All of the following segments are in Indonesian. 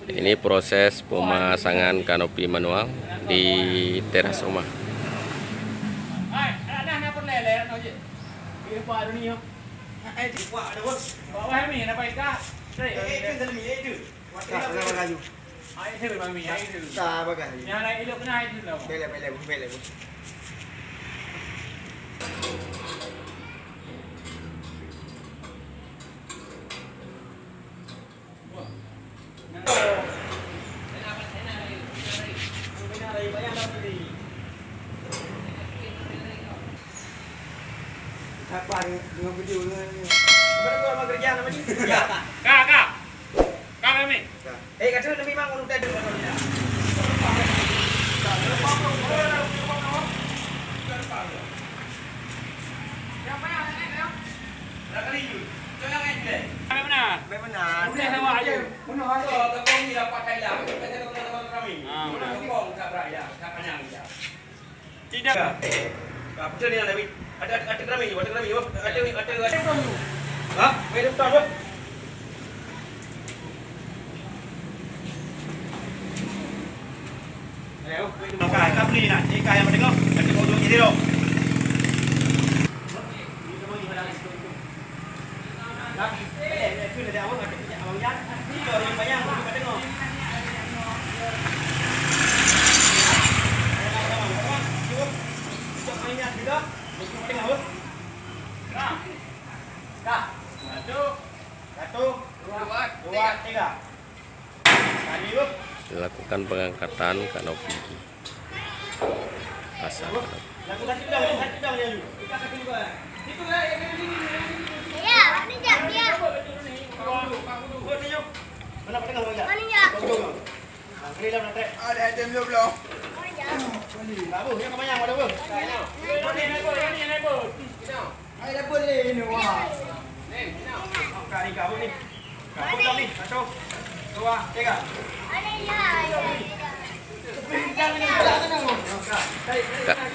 Ini proses pemasangan kanopi manual di teras rumah. Dilakukan pengangkatan kanopi pasang kanopi.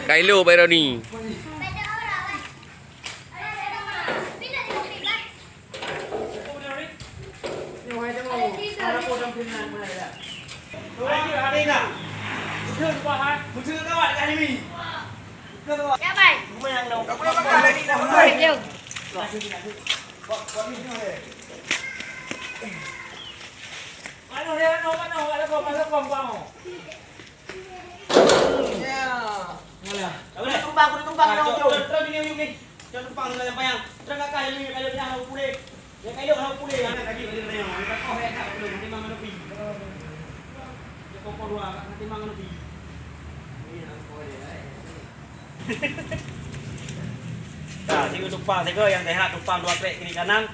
Kailo bayro ni. Nah, si tumpang tiga yang sehat tumpang 2 krek kiri kanan.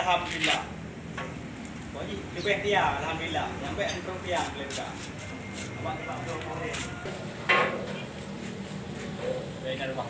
Alhamdulillah. Wajib lebih dia, alhamdulillah. Yang baik di perempuan boleh juga. Awak tak boleh. Baik nak rumah.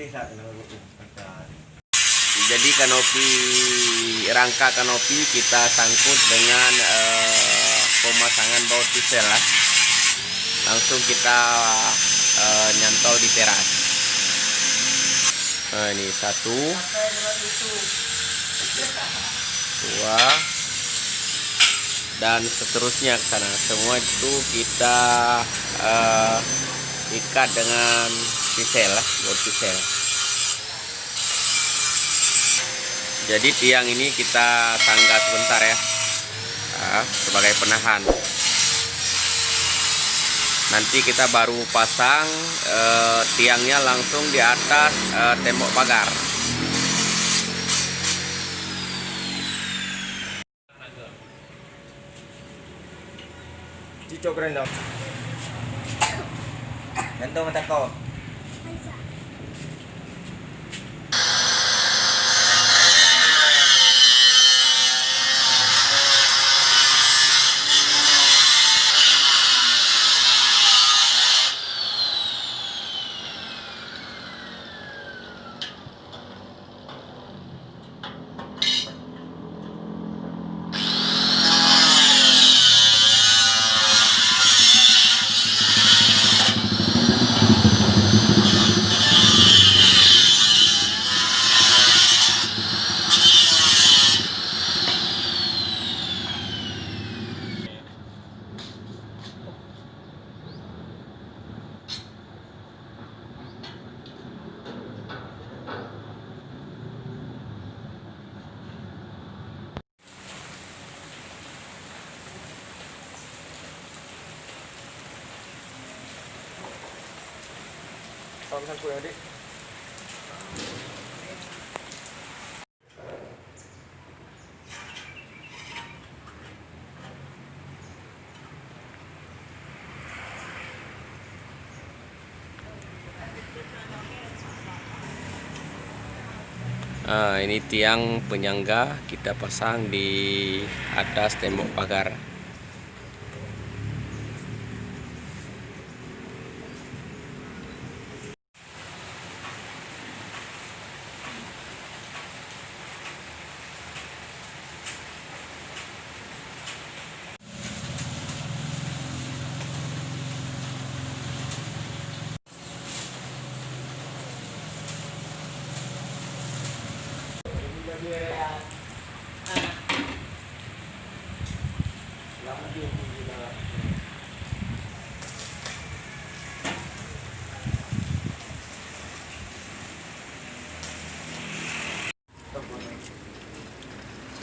Jadi kanopi, rangka kanopi kita sangkut dengan pemasangan baut diesel lah. Langsung kita nyantol di teras. Nah, ini 1, 2, dan seterusnya ke sana. Semua itu kita ikat dengan diesel lah, baut diesel. Jadi tiang ini kita sanggah sebentar ya, sebagai penahan. Nanti kita baru pasang tiangnya langsung di atas tembok pagar. Cucuk keren dong. Gantung mata kau. Kalau misalnya gue adik. Nah, ini tiang penyangga kita pasang di atas tembok pagar.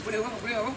Boleh apa?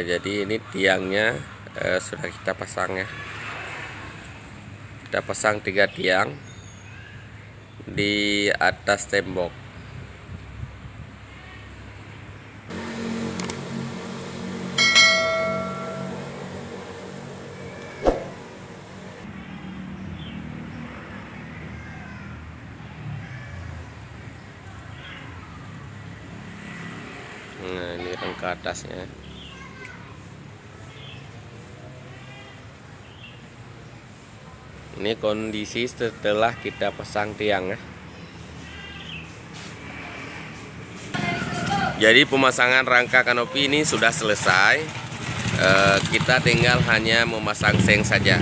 Jadi ini tiangnya sudah kita pasang ya. Kita pasang 3 tiang di atas tembok. Nah, ini rangka atasnya. Ini kondisi setelah kita pasang tiang ya. Jadi pemasangan rangka kanopi ini sudah selesai. Kita tinggal hanya memasang seng saja.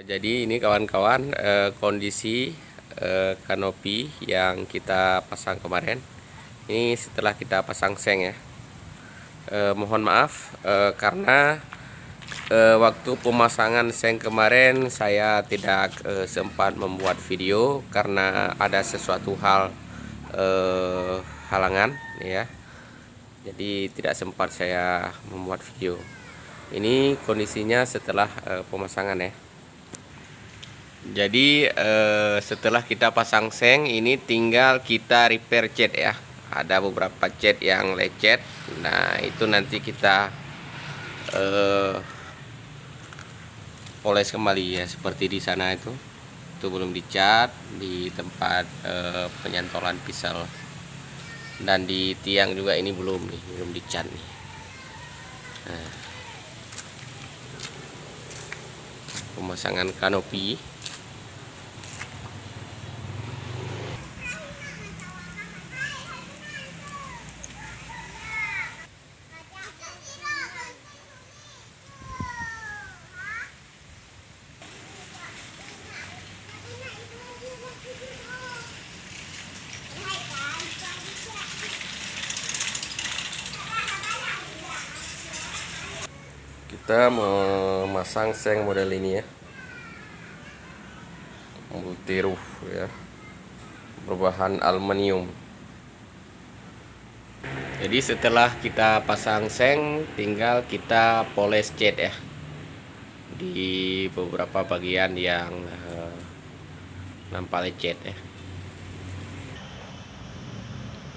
Jadi ini kawan-kawan kondisi kanopi yang kita pasang kemarin. Ini setelah kita pasang seng ya. Mohon maaf karena waktu pemasangan seng kemarin saya tidak sempat membuat video karena ada sesuatu hal halangan ya. Jadi tidak sempat saya membuat video. Ini kondisinya setelah pemasangan ya. Jadi setelah kita pasang seng ini tinggal kita repair cat ya. Ada beberapa cat yang lecet. Nah itu nanti kita poles kembali ya, seperti di sana itu belum dicat di tempat penyantolan pisau, dan di tiang juga ini belum dicat nih. Nah, pemasangan kanopi. Kita memasang seng model ini ya, multi roof ya, berbahan aluminium. Jadi setelah kita pasang seng tinggal kita poles cat ya di beberapa bagian yang nampak lecet ya.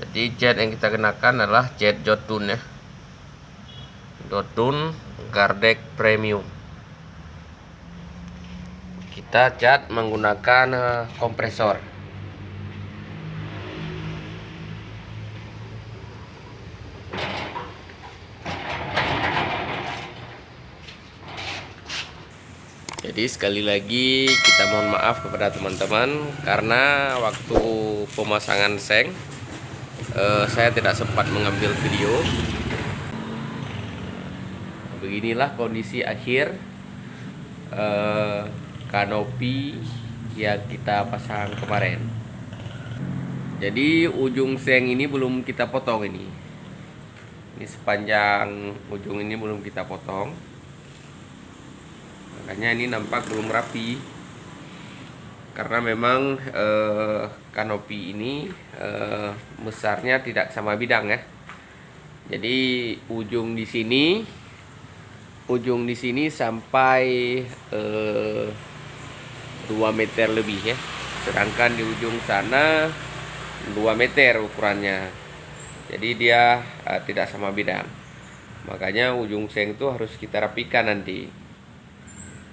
Jadi cat yang kita kenakan adalah cat Jotun ya, Jotun Gardek Premium. Kita cat menggunakan kompresor. Jadi sekali lagi kita mohon maaf kepada teman-teman karena waktu pemasangan seng saya tidak sempat mengambil video. Beginilah kondisi akhir kanopi yang kita pasang kemarin. Jadi ujung seng ini belum kita potong ini. Ini sepanjang ujung ini belum kita potong. Makanya ini nampak belum rapi. Karena memang kanopi ini besarnya tidak sama bidang ya. Jadi ujung di sini sampai 2 meter lebih ya. Sedangkan di ujung sana 2 meter ukurannya. Jadi dia tidak sama bidang. Makanya ujung seng itu harus kita rapikan nanti.